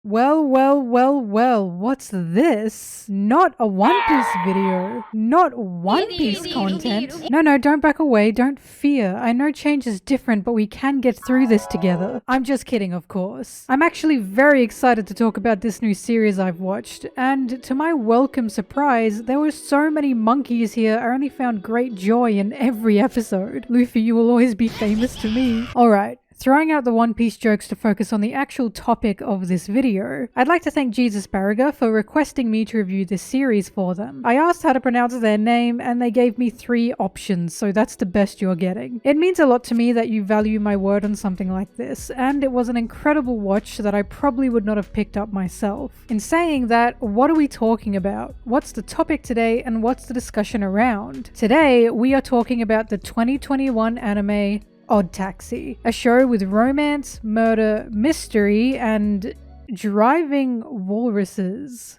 Well, what's this? Not a One Piece video. Not One Piece content. No, don't back away, don't fear. I know change is different, but we can get through this together. I'm just kidding, of course. I'm actually very excited to talk about this new series I've watched, and to my welcome surprise, there were so many monkeys here, I only found great joy in every episode. Luffy, you will always be famous to me. Alright. Throwing out the One Piece jokes to focus on the actual topic of this video, I'd like to thank Jesus Barriger for requesting me to review this series for them. I asked how to pronounce their name and they gave me 3 options, so that's the best you're getting. It means a lot to me that you value my word on something like this, and it was an incredible watch that I probably would not have picked up myself. In saying that, what are we talking about? What's the topic today and what's the discussion around? Today, we are talking about the 2021 anime Odd Taxi, a show with romance, murder, mystery, and driving walruses.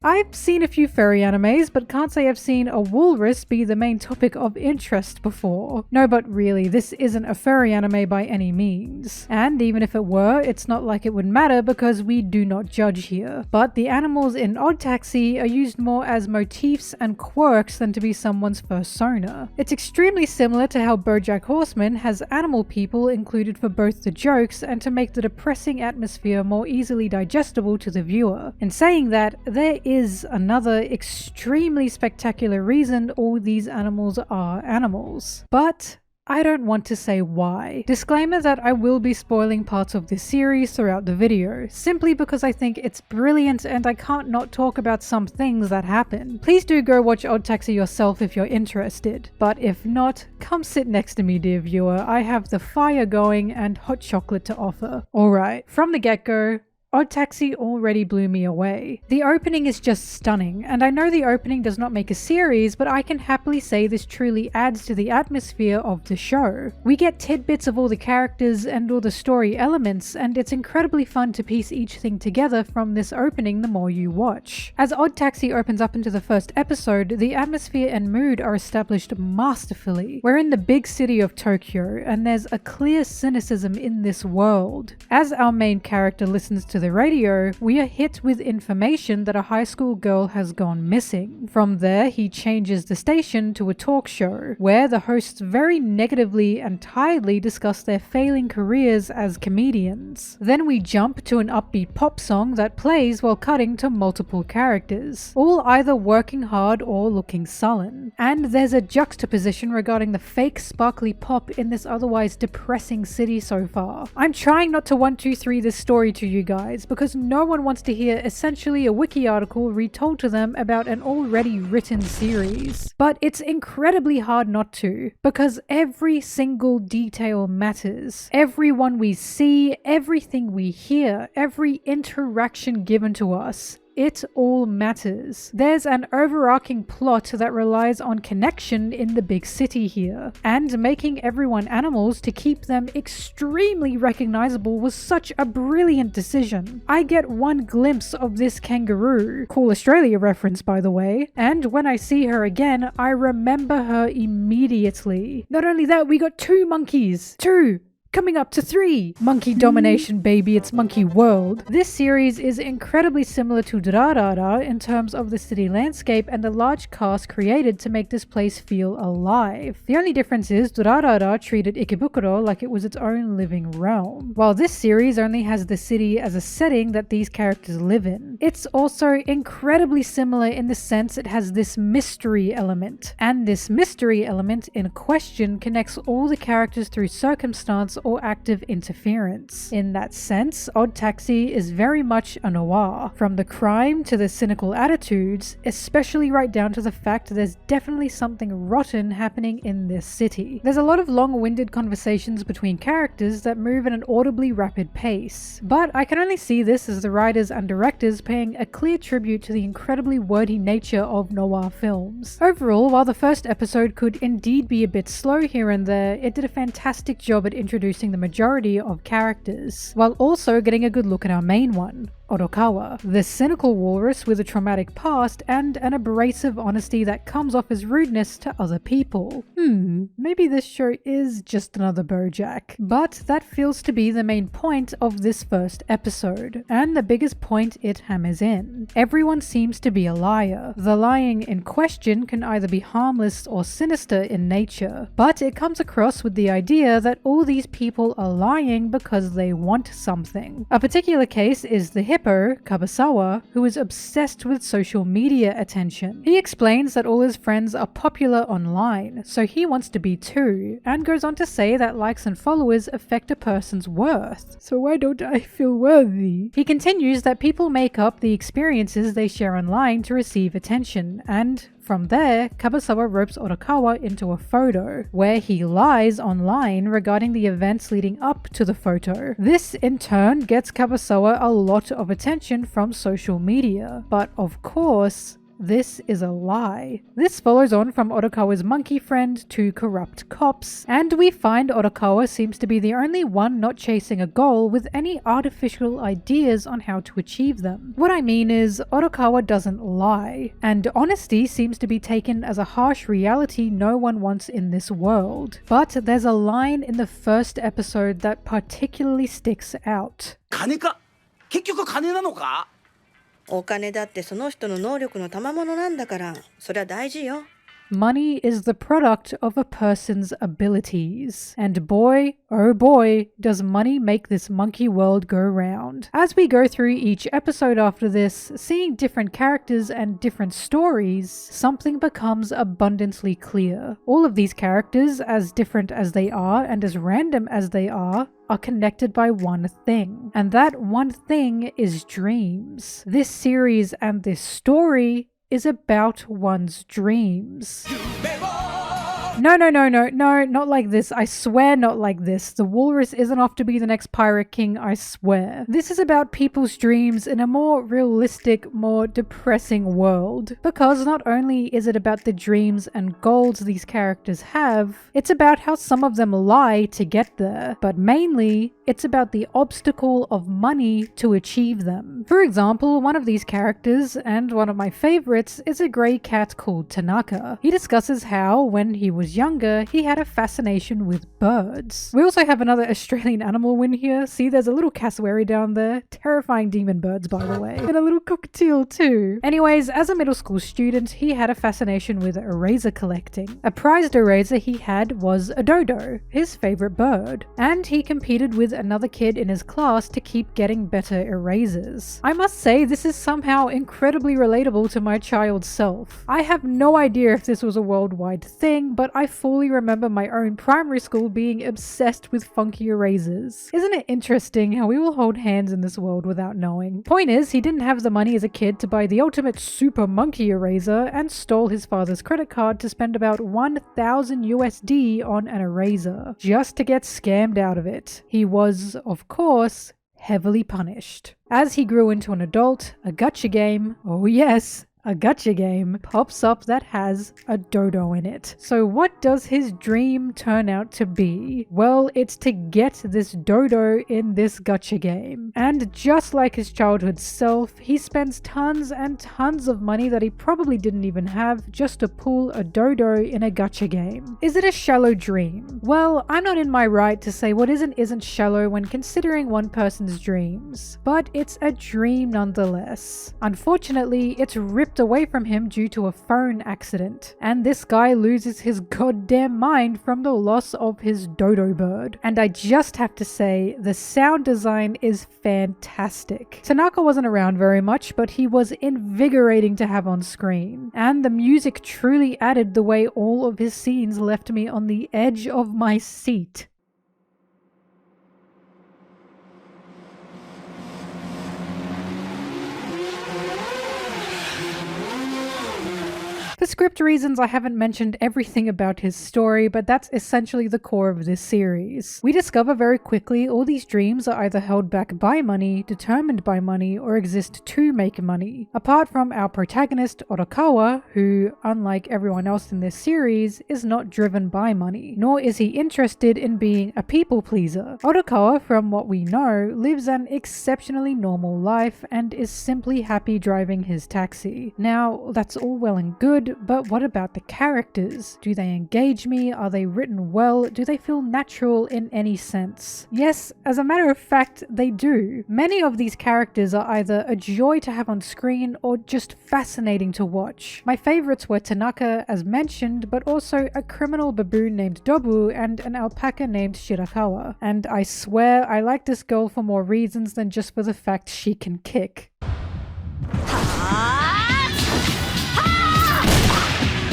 I've seen a few furry animes, but can't say I've seen a walrus be the main topic of interest before. No, but really, this isn't a furry anime by any means. And even if it were, it's not like it would matter because we do not judge here. But the animals in Odd Taxi are used more as motifs and quirks than to be someone's persona. It's extremely similar to how BoJack Horseman has animal people included for both the jokes and to make the depressing atmosphere more easily digestible to the viewer. In saying that, there is another extremely spectacular reason all these animals are animals. But I don't want to say why. Disclaimer that I will be spoiling parts of this series throughout the video, simply because I think it's brilliant and I can't not talk about some things that happen. Please do go watch Odd Taxi yourself if you're interested, but if not, come sit next to me, dear viewer. I have the fire going and hot chocolate to offer. Alright, from the get-go, Odd Taxi already blew me away. The opening is just stunning, and I know the opening does not make a series, but I can happily say this truly adds to the atmosphere of the show. We get tidbits of all the characters and all the story elements, and it's incredibly fun to piece each thing together from this opening the more you watch. As Odd Taxi opens up into the first episode, the atmosphere and mood are established masterfully. We're in the big city of Tokyo, and there's a clear cynicism in this world. As our main character listens to the radio, we are hit with information that a high school girl has gone missing. From there, he changes the station to a talk show, where the hosts very negatively and tiredly discuss their failing careers as comedians. Then we jump to an upbeat pop song that plays while cutting to multiple characters, all either working hard or looking sullen. And there's a juxtaposition regarding the fake sparkly pop in this otherwise depressing city so far. I'm trying not to 1, 2, 3 this story to you guys, because no one wants to hear essentially a wiki article retold to them about an already written series. But it's incredibly hard not to, because every single detail matters. Everyone we see, everything we hear, every interaction given to us, it all matters. There's an overarching plot that relies on connection in the big city here, and making everyone animals to keep them extremely recognizable was such a brilliant decision. I get one glimpse of this kangaroo, cool Australia reference by the way, and when I see her again, I remember her immediately. Not only that, we got 2 monkeys. 2! Coming up to 3! Monkey domination, baby, it's monkey world. This series is incredibly similar to Durarara in terms of the city landscape and the large cast created to make this place feel alive. The only difference is Durarara treated Ikebukuro like it was its own living realm, while this series only has the city as a setting that these characters live in. It's also incredibly similar in the sense it has this mystery element, and this mystery element in question connects all the characters through circumstance or active interference. In that sense, Odd Taxi is very much a noir. From the crime to the cynical attitudes, especially right down to the fact there's definitely something rotten happening in this city. There's a lot of long-winded conversations between characters that move at an audibly rapid pace. But I can only see this as the writers and directors paying a clear tribute to the incredibly wordy nature of noir films. Overall, while the first episode could indeed be a bit slow here and there, it did a fantastic job at introducing the majority of characters, while also getting a good look at our main one. Odokawa, the cynical walrus with a traumatic past and an abrasive honesty that comes off as rudeness to other people. Maybe this show is just another BoJack. But that feels to be the main point of this first episode, and the biggest point it hammers in. Everyone seems to be a liar. The lying in question can either be harmless or sinister in nature, but it comes across with the idea that all these people are lying because they want something. A particular case is the hippo, Kabasawa, who is obsessed with social media attention. He explains that all his friends are popular online, so he wants to be too, and goes on to say that likes and followers affect a person's worth. So why don't I feel worthy? He continues that people make up the experiences they share online to receive attention, and from there, Kabasawa ropes Odokawa into a photo, where he lies online regarding the events leading up to the photo. This, in turn, gets Kabasawa a lot of attention from social media. But of course, this is a lie. This follows on from Odokawa's monkey friend to corrupt cops, and we find Odokawa seems to be the only one not chasing a goal with any artificial ideas on how to achieve them. What I mean is, Odokawa doesn't lie, and honesty seems to be taken as a harsh reality no one wants in this world. But there's a line in the first episode that particularly sticks out. 金か？結局金なのか？お金だってその人の能力の賜物なんだから、そりゃ大事よ。Money is the product of a person's abilities. And boy, oh boy, does money make this monkey world go round. As we go through each episode after this, seeing different characters and different stories, something becomes abundantly clear. All of these characters, as different as they are and as random as they are connected by one thing. And that one thing is dreams. This series and this story is about one's dreams. No, not like this. I swear not like this. The walrus isn't off to be the next pirate king, I swear. This is about people's dreams in a more realistic, more depressing world. Because not only is it about the dreams and goals these characters have, it's about how some of them lie to get there. But mainly, it's about the obstacle of money to achieve them. For example, one of these characters, and one of my favorites, is a grey cat called Tanaka. He discusses how, when he was younger, he had a fascination with birds. We also have another Australian animal win here. See, there's a little cassowary down there. Terrifying demon birds, by the way. And a little cockatiel too. Anyways, as a middle school student, he had a fascination with eraser collecting. A prized eraser he had was a dodo, his favorite bird. And he competed with another kid in his class to keep getting better erasers. I must say, this is somehow incredibly relatable to my child self. I have no idea if this was a worldwide thing, but I fully remember my own primary school being obsessed with funky erasers. Isn't it interesting how we will hold hands in this world without knowing? Point is, he didn't have the money as a kid to buy the ultimate super monkey eraser and stole his father's credit card to spend about 1,000 USD on an eraser, just to get scammed out of it. He was, of course, heavily punished. As he grew into an adult, a gacha game, oh yes, a gacha game, pops up that has a dodo in it. So what does his dream turn out to be? Well, it's to get this dodo in this gacha game. And just like his childhood self, he spends tons and tons of money that he probably didn't even have just to pull a dodo in a gacha game. Is it a shallow dream? Well, I'm not in my right to say what isn't shallow when considering one person's dreams. But it's a dream nonetheless. Unfortunately, it's ripped away from him due to a phone accident, and this guy loses his goddamn mind from the loss of his dodo bird. And I just have to say, the sound design is fantastic. Tanaka wasn't around very much, but he was invigorating to have on screen, and the music truly added the way all of his scenes left me on the edge of my seat. For script reasons, I haven't mentioned everything about his story, but that's essentially the core of this series. We discover very quickly all these dreams are either held back by money, determined by money, or exist to make money. Apart from our protagonist, Otokawa, who, unlike everyone else in this series, is not driven by money, nor is he interested in being a people pleaser. Otokawa, from what we know, lives an exceptionally normal life and is simply happy driving his taxi. Now, that's all well and good, but what about the characters? Do they engage me? Are they written well? Do they feel natural in any sense? Yes, as a matter of fact, they do. Many of these characters are either a joy to have on screen or just fascinating to watch. My favorites were Tanaka, as mentioned, but also a criminal baboon named Dobu and an alpaca named Shirakawa. And I swear I like this girl for more reasons than just for the fact she can kick.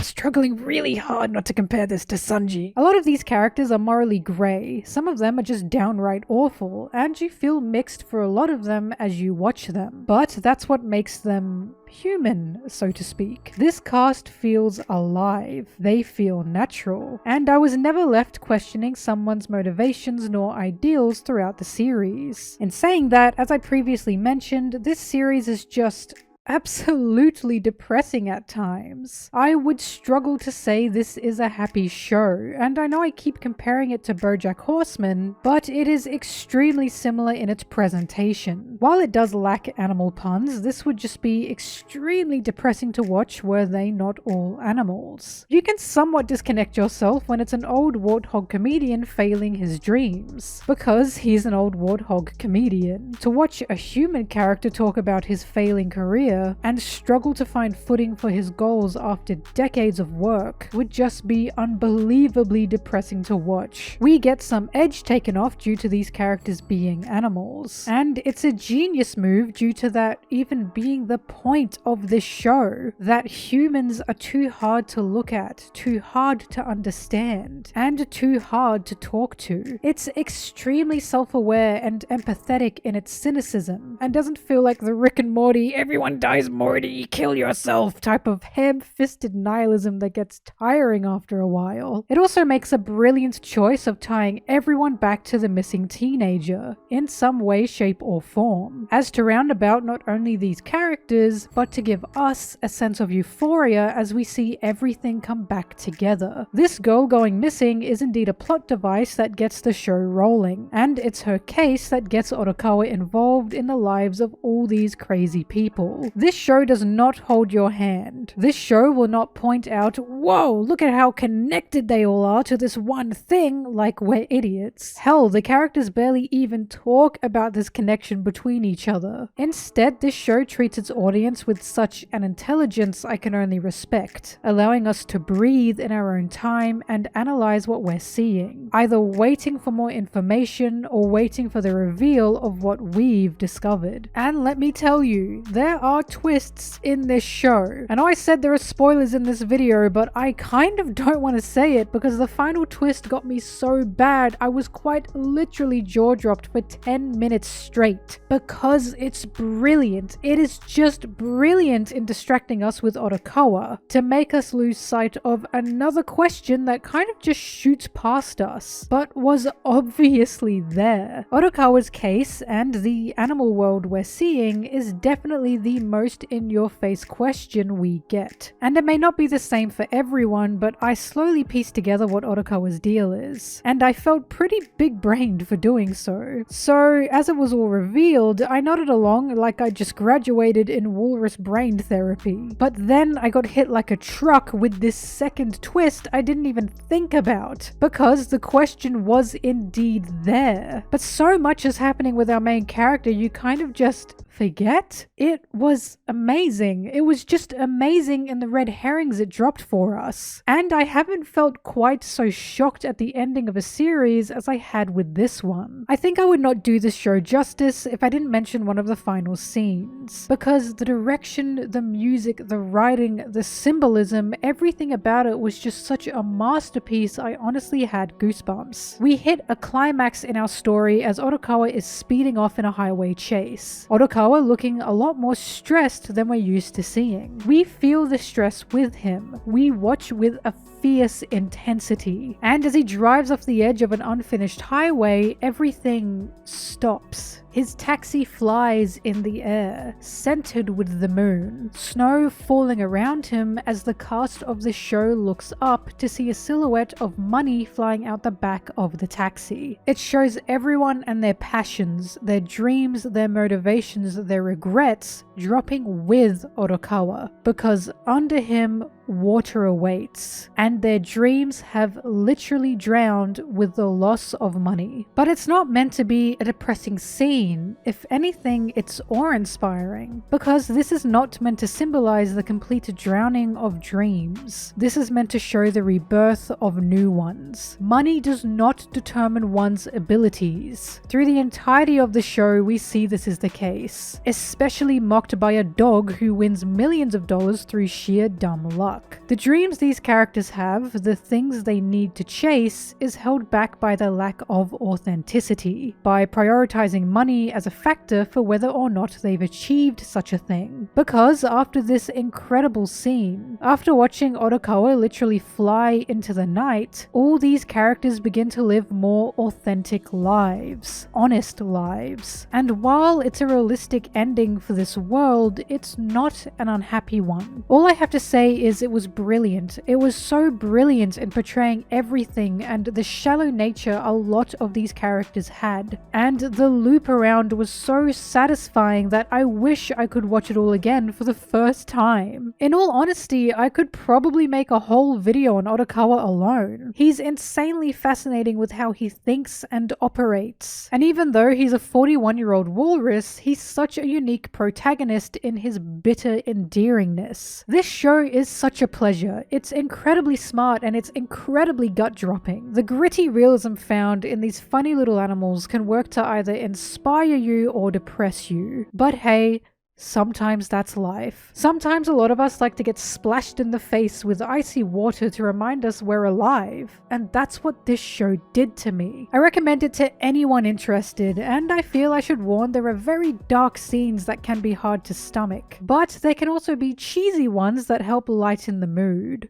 Struggling really hard not to compare this to Sanji. A lot of these characters are morally grey, some of them are just downright awful, and you feel mixed for a lot of them as you watch them. But that's what makes them human, so to speak. This cast feels alive, they feel natural, and I was never left questioning someone's motivations nor ideals throughout the series. In saying that, as I previously mentioned, this series is just absolutely depressing at times. I would struggle to say this is a happy show, and I know I keep comparing it to BoJack Horseman, but it is extremely similar in its presentation. While it does lack animal puns, this would just be extremely depressing to watch were they not all animals. You can somewhat disconnect yourself when it's an old warthog comedian failing his dreams, because he's an old warthog comedian. To watch a human character talk about his failing career and struggle to find footing for his goals after decades of work would just be unbelievably depressing to watch. We get some edge taken off due to these characters being animals, and it's a genius move due to that even being the point of this show, that humans are too hard to look at, too hard to understand, and too hard to talk to. It's extremely self-aware and empathetic in its cynicism, and doesn't feel like the Rick and Morty everyone dies, Morty, kill yourself type of ham-fisted nihilism that gets tiring after a while. It also makes a brilliant choice of tying everyone back to the missing teenager, in some way, shape, or form, as to round about not only these characters, but to give us a sense of euphoria as we see everything come back together. This girl going missing is indeed a plot device that gets the show rolling, and it's her case that gets Otokawa involved in the lives of all these crazy people. This show does not hold your hand. This show will not point out, whoa, look at how connected they all are to this one thing, like we're idiots. Hell, the characters barely even talk about this connection between each other. Instead, this show treats its audience with such an intelligence I can only respect, allowing us to breathe in our own time and analyze what we're seeing, either waiting for more information or waiting for the reveal of what we've discovered. And let me tell you, there are twists in this show. I know I said there are spoilers in this video, but I kind of don't want to say it because the final twist got me so bad I was quite literally jaw-dropped for 10 minutes straight, because it's brilliant. It is just brilliant in distracting us with Otokawa to make us lose sight of another question that kind of just shoots past us, but was obviously there. Otokawa's case and the animal world we're seeing is definitely the most in-your-face question we get. And it may not be the same for everyone, but I slowly pieced together what Otokawa's deal is, and I felt pretty big-brained for doing so. So, as it was all revealed, I nodded along like I just graduated in Walrus brain therapy. But then I got hit like a truck with this second twist I didn't even think about, because the question was indeed there. But so much is happening with our main character, you kind of just forget? It was amazing. It was just amazing in the red herrings it dropped for us. And I haven't felt quite so shocked at the ending of a series as I had with this one. I think I would not do this show justice if I didn't mention one of the final scenes, because the direction, the music, the writing, the symbolism, everything about it was just such a masterpiece. I honestly had goosebumps. We hit a climax in our story as Otokawa is speeding off in a highway chase. Otokawa Odokawa looking a lot more stressed than we're used to seeing. We feel the stress with him. We watch with a fierce intensity. And as he drives off the edge of an unfinished highway, everything stops. His taxi flies in the air, centered with the moon, snow falling around him as the cast of the show looks up to see a silhouette of money flying out the back of the taxi. It shows everyone and their passions, their dreams, their motivations, their regrets dropping with Odokawa, because under him water awaits, and their dreams have literally drowned with the loss of money. But it's not meant to be a depressing scene. If anything, it's awe-inspiring, because this is not meant to symbolize the complete drowning of dreams. This is meant to show the rebirth of new ones. Money does not determine one's abilities. Through the entirety of the show, we see this is the case, especially mocked by a dog who wins millions of dollars through sheer dumb luck. The dreams these characters have, the things they need to chase, is held back by the lack of authenticity, by prioritizing money as a factor for whether or not they've achieved such a thing. Because after this incredible scene, after watching Odokawa literally fly into the night, all these characters begin to live more authentic lives, honest lives. And while it's a realistic ending for this world, it's not an unhappy one. All I have to say is it was brilliant. It was so brilliant in portraying everything and the shallow nature a lot of these characters had. And the loop around was so satisfying that I wish I could watch it all again for the first time. In all honesty, I could probably make a whole video on Odokawa alone. He's insanely fascinating with how he thinks and operates. And even though he's a 41-year-old walrus, he's such a unique protagonist in his bitter endearingness. This show is such a pleasure. It's incredibly smart and it's incredibly gut-dropping. The gritty realism found in these funny little animals can work to either inspire you or depress you. But hey, sometimes that's life. Sometimes a lot of us like to get splashed in the face with icy water to remind us we're alive. And that's what this show did to me. I recommend it to anyone interested, and I feel I should warn there are very dark scenes that can be hard to stomach. But there can also be cheesy ones that help lighten the mood.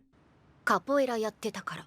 カポエラやってたから。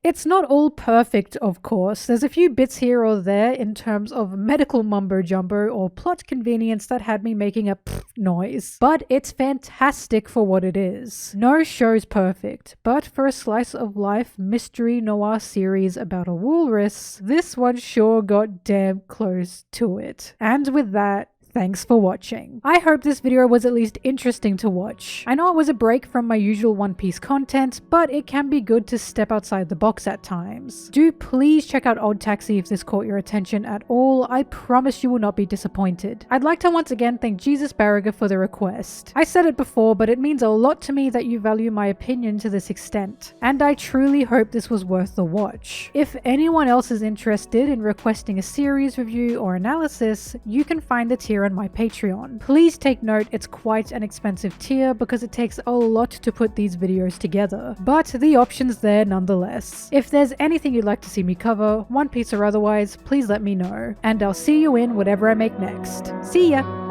It's not all perfect, of course. There's a few bits here or there in terms of medical mumbo-jumbo or plot convenience that had me making a pfft noise. But it's fantastic for what it is. No show's perfect, but for a slice of life mystery noir series about a walrus, this one sure got damn close to it. And with that, thanks for watching. I hope this video was at least interesting to watch. I know it was a break from my usual One Piece content, but it can be good to step outside the box at times. Do please check out Odd Taxi if this caught your attention at all. I promise you will not be disappointed. I'd like to once again thank Jesus Barriga for the request. I said it before, but it means a lot to me that you value my opinion to this extent, and I truly hope this was worth the watch. If anyone else is interested in requesting a series review or analysis, you can find the tier on my Patreon. Please take note, it's quite an expensive tier because it takes a lot to put these videos together, but the option's there nonetheless. If there's anything you'd like to see me cover, One Piece or otherwise, please let me know, and I'll see you in whatever I make next. See ya!